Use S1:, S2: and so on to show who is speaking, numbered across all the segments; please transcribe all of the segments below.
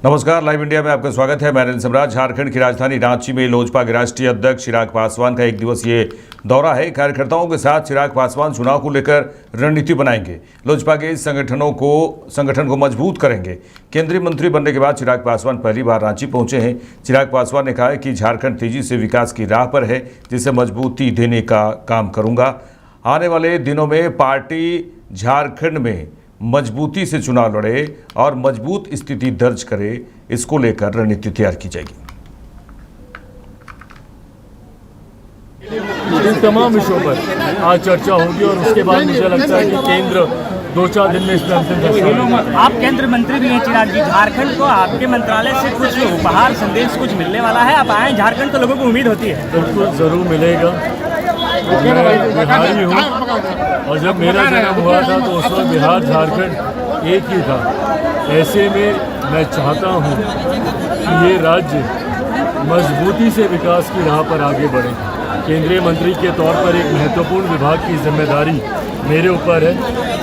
S1: नमस्कार, live India में आपका स्वागत है। मैं सम्राट। झारखंड की राजधानी रांची में लोजपा के राष्ट्रीय अध्यक्ष चिराग पासवान का एक दिवसीय दौरा है। कार्यकर्ताओं के साथ चिराग पासवान चुनाव को लेकर रणनीति बनाएंगे, लोजपा के संगठन को मजबूत करेंगे। केंद्रीय मंत्री बनने के बाद चिराग पासवान पहली बार रांची पहुंचे हैं। चिराग पासवान ने कहा है कि झारखंड तेजी से विकास की राह पर है, जिसे मजबूती देने का काम करूंगा। आने वाले दिनों में पार्टी झारखंड में मजबूती से चुनाव लड़े और मजबूत स्थिति दर्ज करे, इसको लेकर रणनीति तैयार की जाएगी।
S2: इन तमाम विषयों पर आज चर्चा होगी और उसके बाद मुझे लगता है कि केंद्र 2-4 दिन में इसमें अंतिम फैसला।
S3: आप केंद्र मंत्री भी हैं चिराग जी, झारखंड को आपके मंत्रालय से कुछ उपहार संदेश कुछ मिलने वाला है? आप आए झारखंड तो लोगों को उम्मीद होती है।
S2: बिल्कुल जरूर मिलेगा। मैं बिहारी हूँ और जब मेरा जन्म हुआ था तो उस वक्त बिहार झारखंड एक ही था। ऐसे में मैं चाहता हूँ कि ये राज्य मजबूती से विकास की राह पर आगे बढ़े। केंद्रीय मंत्री के तौर पर एक महत्वपूर्ण विभाग की जिम्मेदारी मेरे ऊपर है,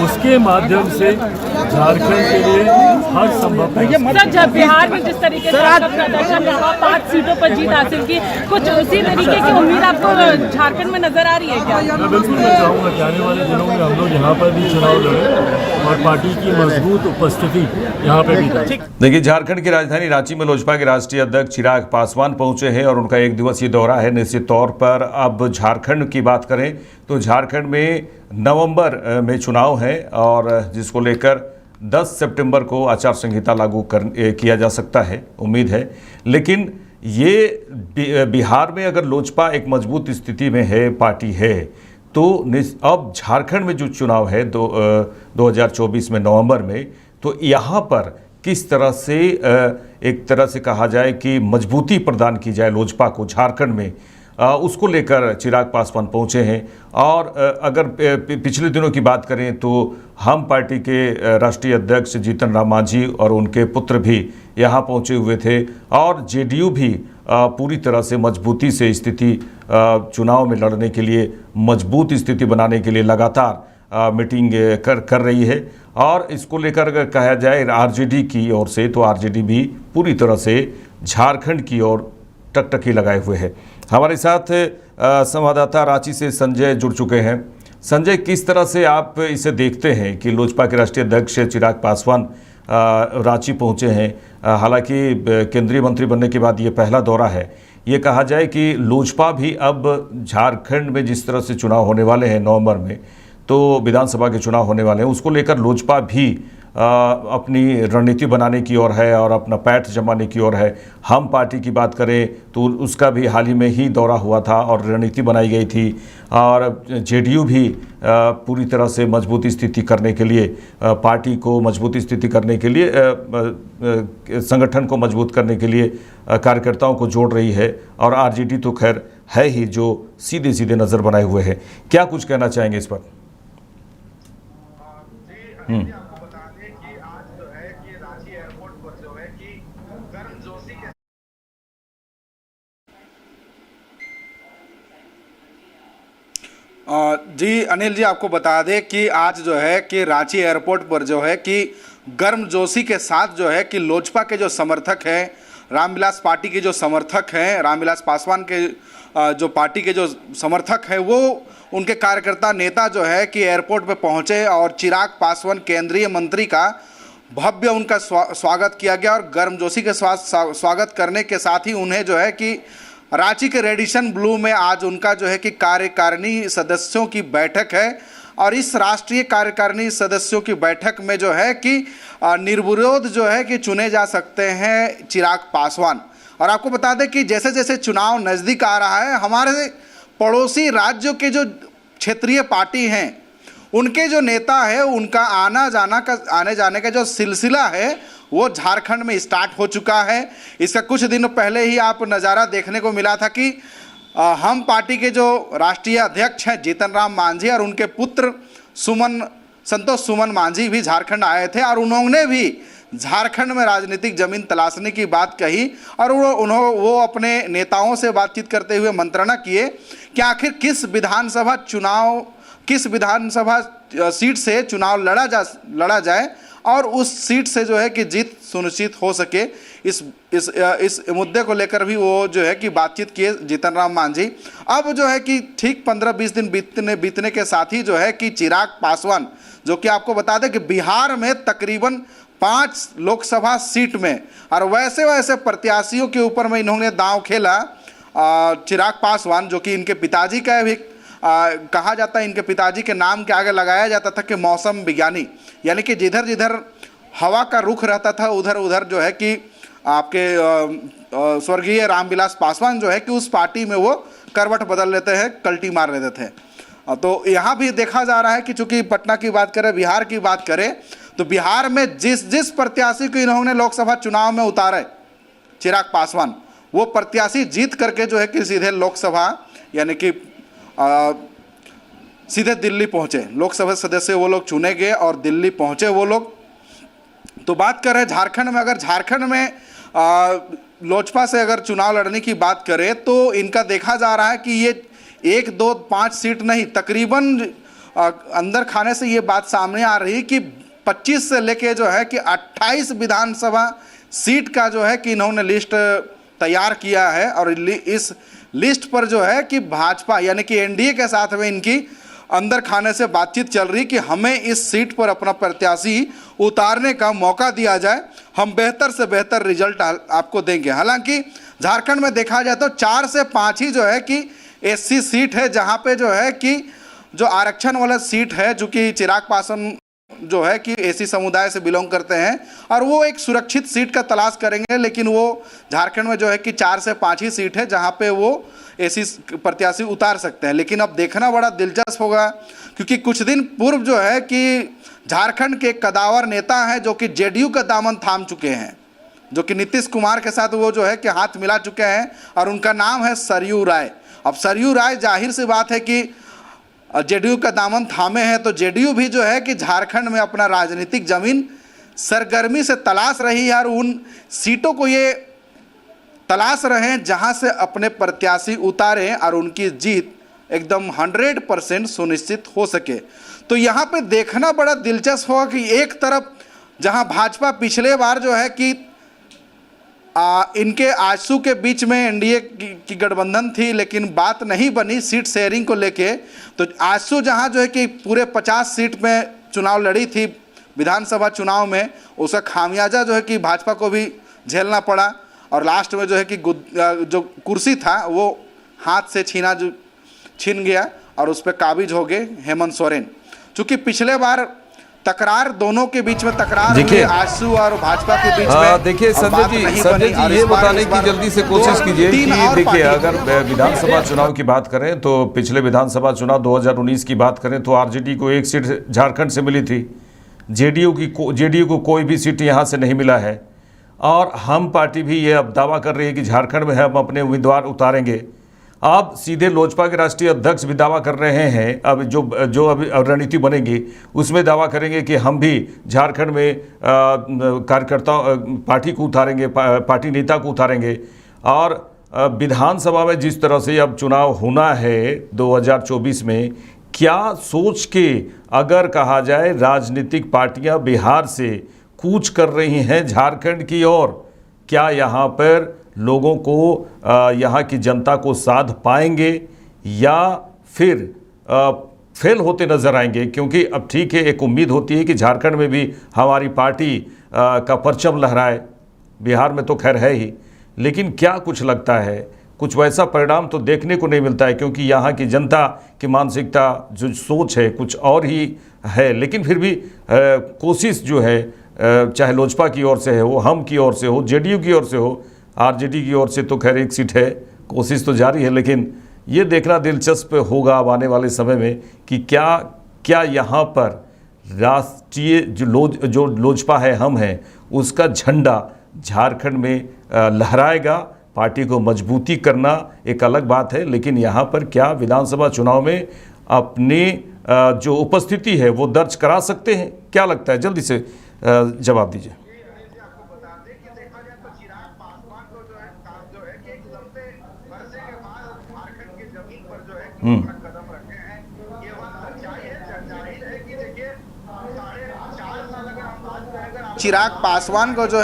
S2: उसके माध्यम से झारखंड के लिए हर संभव
S4: सर, जब बिहार में जिस तरीके से आपका प्रदर्शन रहा, 5 सीटों पर जीत हासिल की, कुछ उसी तरीके की उम्मीद आपको झारखंड में नजर आ रही है क्या?
S2: मैं बिल्कुल चाहूँगा कि आने वाले दिनों में हम लोग यहाँ पर भी चुनाव लड़ें और पार्टी की मजबूत उपस्थिति यहाँ पे भी रहे।
S1: देखिए, झारखंड की राजधानी रांची में लोजपा के राष्ट्रीय अध्यक्ष चिराग पासवान पहुंचे हैं और उनका एक दिवसीय दौरा है। निश्चित तौर पर अब झारखंड की बात करें तो झारखंड में नवंबर में चुनाव है और जिसको लेकर 10 सितंबर को आचार संहिता लागू किया जा सकता है, उम्मीद है। लेकिन ये बिहार में अगर लोजपा एक मजबूत स्थिति में है, पार्टी है, तो अब झारखंड में जो चुनाव है 2024 में नवंबर में, तो यहाँ पर किस तरह से एक तरह से कहा जाए कि मजबूती प्रदान की जाए लोजपा को झारखंड में, उसको लेकर चिराग पासवान पहुंचे हैं। और अगर पिछले दिनों की बात करें तो हम पार्टी के राष्ट्रीय अध्यक्ष जीतन राम मांझी और उनके पुत्र भी यहाँ पहुंचे हुए थे और जेडीयू भी पूरी तरह से मजबूती से स्थिति चुनाव में लड़ने के लिए, मजबूत स्थिति बनाने के लिए लगातार मीटिंग कर रही है। और इसको लेकर अगर कहा जाए आरजेडी की ओर से, तो आरजेडी भी पूरी तरह से झारखंड की ओर टकटकी लगाए हुए है। हमारे साथ संवाददाता रांची से संजय जुड़ चुके हैं। संजय, किस तरह से आप इसे देखते हैं कि लोजपा के राष्ट्रीय अध्यक्ष चिराग पासवान रांची पहुंचे हैं? हालांकि केंद्रीय मंत्री बनने के बाद ये पहला दौरा है। ये कहा जाए कि लोजपा भी अब झारखंड में जिस तरह से चुनाव होने वाले हैं नवंबर में, तो विधानसभा के चुनाव होने वाले हैं, उसको लेकर लोजपा भी अपनी रणनीति बनाने की ओर है और अपना पैठ जमाने की ओर है। हम पार्टी की बात करें तो उसका भी हाल ही में ही दौरा हुआ था और रणनीति बनाई गई थी। और जेडीयू भी पूरी तरह से मजबूत स्थिति करने के लिए, पार्टी को मजबूत स्थिति करने के लिए, संगठन को मजबूत करने के लिए कार्यकर्ताओं को जोड़ रही है। और आरजेडी तो खैर है ही जो सीधे सीधे नज़र बनाए हुए है। क्या कुछ कहना चाहेंगे इस पर?
S5: जी अनिल जी, आपको बता दें कि आज जो है कि रांची एयरपोर्ट पर जो है कि गर्मजोशी के साथ जो है कि लोजपा के जो समर्थक हैं, रामविलास पार्टी के जो समर्थक हैं, रामविलास पासवान के जो पार्टी के जो समर्थक हैं, वो उनके कार्यकर्ता नेता जो है कि एयरपोर्ट पे पहुंचे और चिराग पासवान केंद्रीय मंत्री का भव्य उनका स्वागत किया गया। और गर्मजोशी के स्वागत करने के साथ ही उन्हें जो है कि रांची के रेडिसन ब्लू में आज उनका जो है कि कार्यकारिणी सदस्यों की बैठक है। और इस राष्ट्रीय कार्यकारिणी सदस्यों की बैठक में जो है कि निर्विरोध जो है कि चुने जा सकते हैं चिराग पासवान। और आपको बता दें कि जैसे जैसे चुनाव नज़दीक आ रहा है, हमारे पड़ोसी राज्यों के जो क्षेत्रीय पार्टी हैं, उनके जो नेता है, उनका आने जाने का जो सिलसिला है वो झारखंड में स्टार्ट हो चुका है। इसका कुछ दिन पहले ही आप नज़ारा देखने को मिला था कि हम पार्टी के जो राष्ट्रीय अध्यक्ष हैं जीतन राम मांझी और उनके पुत्र संतोष सुमन मांझी भी झारखंड आए थे और उन्होंने भी झारखंड में राजनीतिक जमीन तलाशने की बात कही। और वो अपने नेताओं से बातचीत करते हुए मंत्रणा किए कि आखिर किस विधानसभा सीट से चुनाव लड़ा जाए और उस सीट से जो है कि जीत सुनिश्चित हो सके। इस मुद्दे को लेकर भी वो जो है कि बातचीत किए जीतन राम मांझी। अब जो है कि ठीक 15-20 दिन बीतने के साथ ही जो है कि चिराग पासवान, जो कि आपको बता दें कि बिहार में तकरीबन 5 लोकसभा सीट में और वैसे प्रत्याशियों के ऊपर में इन्होंने दांव खेला। चिराग पासवान जो कि इनके पिताजी का भी कहा जाता है, इनके पिताजी के नाम के आगे लगाया जाता था कि मौसम विज्ञानी, यानी कि जिधर जिधर हवा का रुख रहता था उधर उधर जो है कि आपके स्वर्गीय रामविलास पासवान जो है कि उस पार्टी में वो करवट बदल लेते हैं, कल्टी मार लेते थे। तो यहाँ भी देखा जा रहा है कि चूंकि पटना की बात करें, बिहार की बात करें, तो बिहार में जिस प्रत्याशी को इन्होंने लोकसभा चुनाव में उतारे चिराग पासवान, वो प्रत्याशी जीत करके जो है कि सीधे लोकसभा यानी कि सीधे दिल्ली पहुंचे। लोकसभा सदस्य वो लोग चुने गए और दिल्ली पहुंचे वो लोग। तो बात करें झारखंड में, अगर झारखंड में लोजपा से अगर चुनाव लड़ने की बात करें तो इनका देखा जा रहा है कि ये 1, 2, 5 सीट नहीं, तकरीबन अंदर खाने से ये बात सामने आ रही कि 25 से लेके जो है कि 28 विधानसभा सीट का जो है कि इन्होंने लिस्ट तैयार किया है। और इस लिस्ट पर जो है कि भाजपा यानी कि एनडीए के साथ में इनकी अंदर खाने से बातचीत चल रही कि हमें इस सीट पर अपना प्रत्याशी उतारने का मौका दिया जाए, हम बेहतर से बेहतर रिजल्ट आपको देंगे। हालांकि झारखंड में देखा जाए तो 4 से 5 ही जो है कि एससी सीट है, जहां पे जो है कि जो आरक्षण वाला सीट है, जो कि चिराग पासवान जो है कि एसी समुदाय से बिलोंग करते हैं और वो एक सुरक्षित सीट का तलाश करेंगे। लेकिन वो झारखंड में जो है कि 4 से 5 ही सीट है जहां पे वो एसी प्रत्याशी उतार सकते हैं। लेकिन अब देखना बड़ा दिलचस्प होगा, क्योंकि कुछ दिन पूर्व जो है कि झारखंड के कदावर नेता हैं जो कि जेडीयू का दामन थाम चुके हैं, जो कि नीतीश कुमार के साथ वो जो है कि हाथ मिला चुके हैं, और उनका नाम है सरयू राय। अब सरयू राय जाहिर सी बात है कि जेडीयू का दामन थामे हैं, तो जेडीयू भी जो है कि झारखंड में अपना राजनीतिक जमीन सरगर्मी से तलाश रही है और उन सीटों को ये तलाश रहे हैं जहां से अपने प्रत्याशी उतारें और उनकी जीत एकदम 100% सुनिश्चित हो सके। तो यहाँ पे देखना बड़ा दिलचस्प होगा कि एक तरफ जहां भाजपा पिछले बार जो है कि इनके आजसू के बीच में एनडीए की गठबंधन थी, लेकिन बात नहीं बनी सीट शेयरिंग को लेके। तो आजसू जहां जो है कि पूरे 50 सीट में चुनाव लड़ी थी विधानसभा चुनाव में, उसका खामियाजा जो है कि भाजपा को भी झेलना पड़ा और लास्ट में जो है कि जो कुर्सी था वो हाथ से छीन गया और उस पर काबिज हो गए हेमंत सोरेन। चूंकि पिछले बार तकरार दोनों के बीच में तकरार हुई, आजसू और भाजपा के बीच में।
S1: देखिए संजय जी ये बताने की जल्दी से कोशिश कीजिए कि देखिए अगर विधानसभा चुनाव की बात करें तो पिछले विधानसभा चुनाव 2019 की बात करें तो आरजेडी को 1 सीट झारखंड से मिली थी, जेडीयू को कोई भी सीट यहाँ से नहीं मिला है। और हम पार्टी भी ये अब दावा कर रही है कि झारखंड में हम अपने उम्मीदवार उतारेंगे। अब सीधे लोजपा के राष्ट्रीय अध्यक्ष भी दावा कर रहे हैं, अब जो अभी रणनीति बनेगी उसमें दावा करेंगे कि हम भी झारखंड में कार्यकर्ताओं पार्टी को उतारेंगे, पार्टी नेता को उतारेंगे। और विधानसभा में जिस तरह से अब चुनाव होना है 2024 में, क्या सोच के अगर कहा जाए राजनीतिक पार्टियां बिहार से कूच कर रही हैं झारखंड की ओर, क्या यहाँ पर लोगों को यहाँ की जनता को साध पाएंगे या फिर फेल होते नजर आएंगे? क्योंकि अब ठीक है, एक उम्मीद होती है कि झारखंड में भी हमारी पार्टी का परचम लहराए, बिहार में तो खैर है ही, लेकिन क्या कुछ लगता है कुछ वैसा परिणाम तो देखने को नहीं मिलता है, क्योंकि यहाँ की जनता की मानसिकता जो सोच है कुछ और ही है। लेकिन फिर भी कोशिश जो है, चाहे लोजपा की ओर से है हो, हम की ओर से हो, जेडीयू की ओर से हो, आरजेडी की ओर से तो खैर 1 सीट है, कोशिश तो जारी है। लेकिन ये देखना दिलचस्प होगा अब आने वाले समय में कि क्या यहाँ पर राष्ट्रीय जो लोजपा है, हम हैं, उसका झंडा झारखंड में लहराएगा। पार्टी को मजबूती करना एक अलग बात है, लेकिन यहाँ पर क्या विधानसभा चुनाव में अपनी जो उपस्थिति है वो दर्ज करा सकते हैं? क्या लगता है, जल्दी से जवाब दीजिए।
S5: कदम रखे हैं, ये बात सच्चाई है। जाहिर है कि देखिए 4.5 साल अगर हम बात चिराग पासवान को जो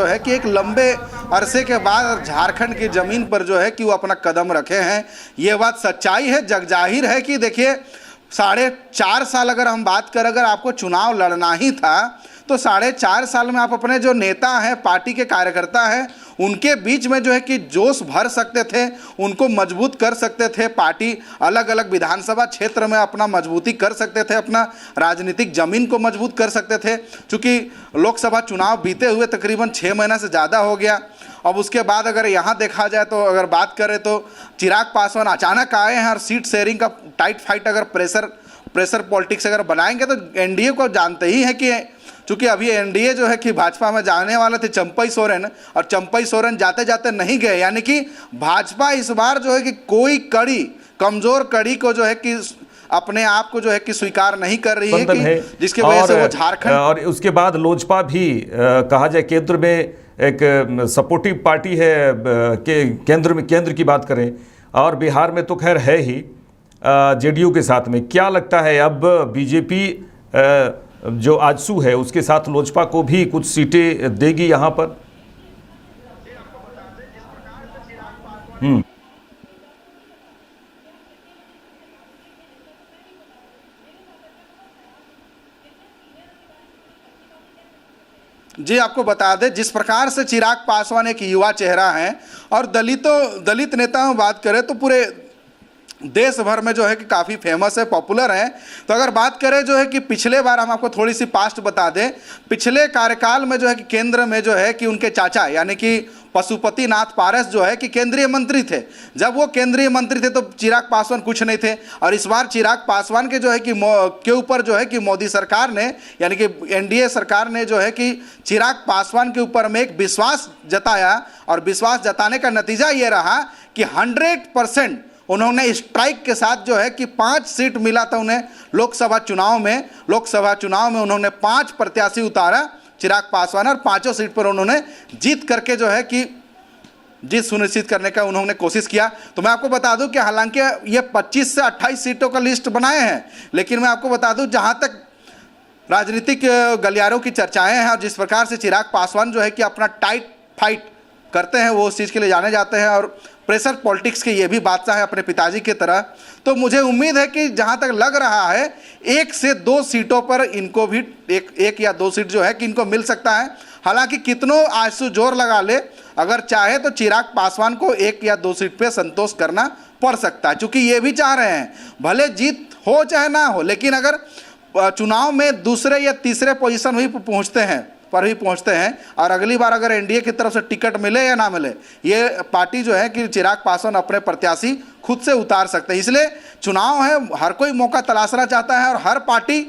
S5: है कि एक लंबे अरसे के बाद झारखंड की ज़मीन पर जो है कि वो अपना कदम रखे हैं। ये बात सच्चाई है, जगजाहिर है कि देखिए 4.5 साल अगर हम बात करें, अगर आपको चुनाव लड़ना ही था तो 4.5 साल में आप अपने जो नेता हैं, पार्टी के कार्यकर्ता हैं, उनके बीच में जो है कि जोश भर सकते थे, उनको मजबूत कर सकते थे, पार्टी अलग अलग विधानसभा क्षेत्र में अपना मजबूती कर सकते थे, अपना राजनीतिक जमीन को मजबूत कर सकते थे। चूँकि लोकसभा चुनाव बीते हुए तकरीबन 6 महीना से ज़्यादा हो गया। अब उसके बाद अगर यहाँ देखा जाए तो अगर बात करें तो चिराग पासवान अचानक आए हैं और सीट शेयरिंग का टाइट फाइट अगर प्रेशर पॉलिटिक्स अगर बनाएंगे तो एनडीए को जानते ही हैं कि चूँकि अभी एनडीए जो है कि भाजपा में जाने वाले थे चंपई सोरेन, और चंपई सोरेन जाते जाते नहीं गए, यानी कि भाजपा इस बार जो है कि कोई कड़ी, कमज़ोर कड़ी को जो है कि अपने आप को जो है कि स्वीकार नहीं कर रही है, कि जिसकी वजह से वो झारखंड
S1: और उसके बाद लोजपा भी कहा जाए केंद्र में एक सपोर्टिव पार्टी है, केंद्र की बात करें, और बिहार में तो खैर है ही जेडीयू के साथ में। क्या लगता है अब बीजेपी जो आजसू है उसके साथ लोजपा को भी कुछ सीटें देगी यहाँ पर?
S5: जी, आपको बता दें जिस प्रकार से चिराग पासवान एक युवा चेहरा है और दलित नेताओं बात करें तो पूरे देश भर में जो है कि काफ़ी फेमस है, पॉपुलर है। तो अगर बात करें जो है कि पिछले बार हम आपको थोड़ी सी पास्ट बता दें, पिछले कार्यकाल में जो है कि केंद्र में जो है कि उनके चाचा यानी कि पशुपति नाथ पारस जो है कि केंद्रीय मंत्री थे। जब वो केंद्रीय मंत्री थे तो चिराग पासवान कुछ नहीं थे, और इस बार चिराग पासवान के जो है कि के ऊपर जो है कि मोदी सरकार ने यानी कि एनडीए सरकार ने जो है कि चिराग पासवान के ऊपर में एक विश्वास जताया, और विश्वास जताने का नतीजा ये रहा कि 100% उन्होंने स्ट्राइक के साथ जो है कि 5 सीट मिला था उन्हें लोकसभा चुनाव में उन्होंने 5 प्रत्याशी उतारा चिराग पासवान, और 5 सीट पर उन्होंने जीत करके जो है कि जीत सुनिश्चित करने का उन्होंने कोशिश किया। तो मैं आपको बता दूं कि हालांकि ये 25 से 28 सीटों का लिस्ट बनाए हैं, लेकिन मैं आपको बता दूं जहां तक राजनीतिक गलियारों की चर्चाएं हैं और जिस प्रकार से चिराग पासवान जो है कि अपना टाइट फाइट करते हैं, वो उस चीज़ के लिए जाने जाते हैं, और प्रेशर पॉलिटिक्स के ये भी बादशाह है अपने पिताजी की तरह। तो मुझे उम्मीद है कि जहां तक लग रहा है 1 से 2 सीटों पर इनको भी एक या 2 सीट जो है कि इनको मिल सकता है। हालांकि कितनों आंसू जोर लगा ले, अगर चाहे तो चिराग पासवान को 1 या 2 सीट पे संतोष करना पड़ सकता है, क्योंकि ये भी चाह रहे हैं भले जीत हो चाहे ना हो, लेकिन अगर चुनाव में दूसरे या तीसरे पोजीशन भी पहुंचते हैं और अगली बार अगर एनडीए की तरफ से टिकट मिले या ना मिले, ये पार्टी जो है कि चिराग पासवान अपने प्रत्याशी खुद से उतार सकते हैं। इसलिए चुनाव है, हर कोई मौका तलाशना चाहता है, और हर पार्टी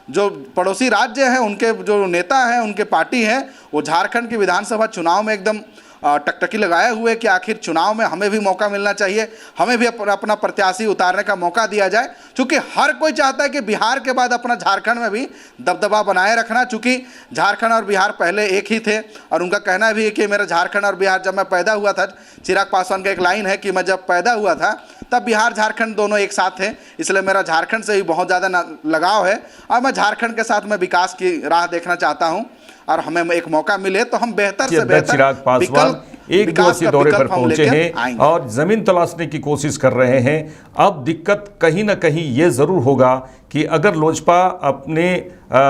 S5: जो पड़ोसी राज्य हैं उनके जो नेता हैं, उनके पार्टी हैं, वो झारखंड की विधानसभा चुनाव में एकदम टकटकी लगाए हुए कि आखिर चुनाव में हमें भी मौका मिलना चाहिए, हमें भी अपना प्रत्याशी उतारने का मौका दिया जाए। चूँकि हर कोई चाहता है कि बिहार के बाद अपना झारखंड में भी दबदबा बनाए रखना, चूँकि झारखंड और बिहार पहले एक ही थे, और उनका कहना भी है कि मेरा झारखंड और बिहार, जब मैं पैदा हुआ था, चिराग पासवान का एक लाइन है कि मैं जब पैदा हुआ था तब बिहार झारखंड दोनों एक साथ थे, इसलिए मेरा झारखंड से भी बहुत ज़्यादा लगाव है, और मैं झारखंड के साथ मैं विकास की राह देखना चाहता हूँ, और हमें एक मौका मिले तो हम बेहतर से बेहतर
S1: चिराग पासवान एक दिवसीय दौरे पर पहुंचे हैं और जमीन तलाशने की कोशिश कर रहे हैं। अब दिक्कत कहीं ना कहीं ये जरूर होगा कि अगर लोजपा अपने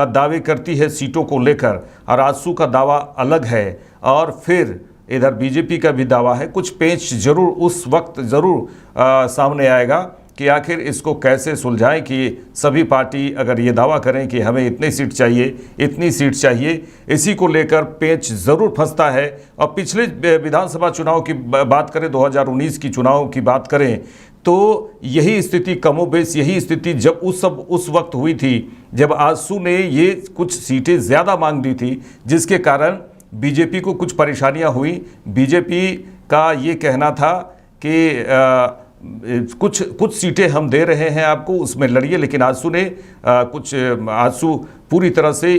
S1: दावे करती है सीटों को लेकर और आजसू का दावा अलग है, और फिर इधर बीजेपी का भी दावा है, कुछ पेच जरूर उस वक्त जरूर सामने आएगा कि आखिर इसको कैसे सुलझाएं कि सभी पार्टी अगर ये दावा करें कि हमें इतनी सीट चाहिए, इसी को लेकर पेच ज़रूर फंसता है। और पिछले विधानसभा चुनाव की बात करें, 2019 की चुनाव की बात करें, तो यही स्थिति कमोबेश यही स्थिति जब उस वक्त हुई थी, जब आजसू ने ये कुछ सीटें ज़्यादा मांग दी थी, जिसके कारण बीजेपी को कुछ परेशानियां हुई। बीजेपी का ये कहना था कि कुछ सीटें हम दे रहे हैं आपको, उसमें लड़िए, लेकिन आजसू पूरी तरह से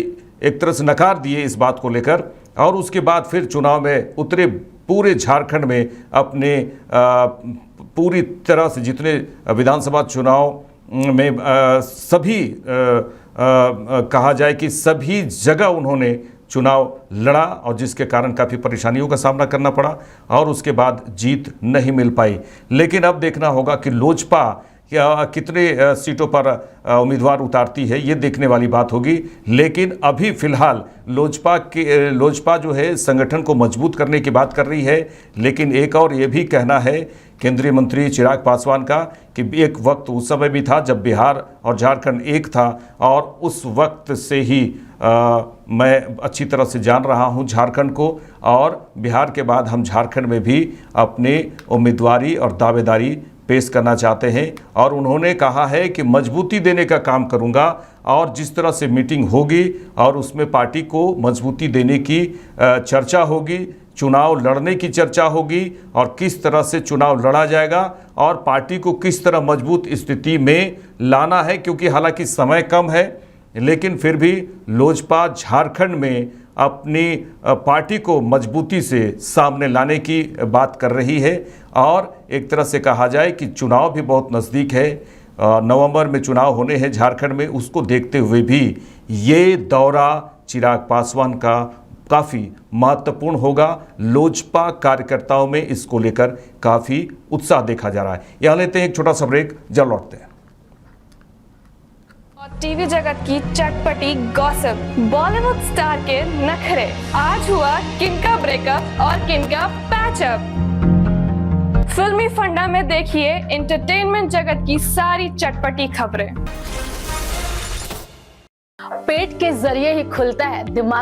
S1: एक तरह से नकार दिए इस बात को लेकर, और उसके बाद फिर चुनाव में उतरे, पूरे झारखंड में अपने पूरी तरह से जितने विधानसभा चुनाव में सभी कहा जाए कि सभी जगह उन्होंने चुनाव लड़ा और जिसके कारण काफ़ी परेशानियों का सामना करना पड़ा और उसके बाद जीत नहीं मिल पाई। लेकिन अब देखना होगा कि लोजपा कितने सीटों पर उम्मीदवार उतारती है, ये देखने वाली बात होगी। लेकिन अभी फिलहाल लोजपा जो है संगठन को मजबूत करने की बात कर रही है। लेकिन एक और ये भी कहना है केंद्रीय मंत्री चिराग पासवान का कि एक वक्त उस समय भी था जब बिहार और झारखंड एक था और उस वक्त से ही मैं अच्छी तरह से जान रहा हूं झारखंड को, और बिहार के बाद हम झारखंड में भी अपने उम्मीदवारी और दावेदारी पेश करना चाहते हैं। और उन्होंने कहा है कि मजबूती देने का काम करूंगा और जिस तरह से मीटिंग होगी और उसमें पार्टी को मजबूती देने की चर्चा होगी, चुनाव लड़ने की चर्चा होगी और किस तरह से चुनाव लड़ा जाएगा और पार्टी को किस तरह मजबूत स्थिति में लाना है। क्योंकि हालांकि समय कम है, लेकिन फिर भी लोजपा झारखंड में अपनी पार्टी को मजबूती से सामने लाने की बात कर रही है। और एक तरह से कहा जाए कि चुनाव भी बहुत नज़दीक है, नवंबर में चुनाव होने हैं झारखंड में, उसको देखते हुए भी ये दौरा चिराग पासवान का काफ़ी महत्वपूर्ण होगा। लोजपा कार्यकर्ताओं में इसको लेकर काफ़ी उत्साह देखा जा रहा है। यहाँ लेते हैं एक छोटा सा ब्रेक, जल्द लौटते हैं।
S6: टीवी जगत की चटपटी गॉसिप, बॉलीवुड स्टार के नखरे, आज हुआ किनका ब्रेकअप और किनका पैचअप। फिल्मी फंडा में देखिए एंटरटेनमेंट जगत की सारी चटपटी खबरें।
S7: पेट के जरिए ही खुलता है दिमाग।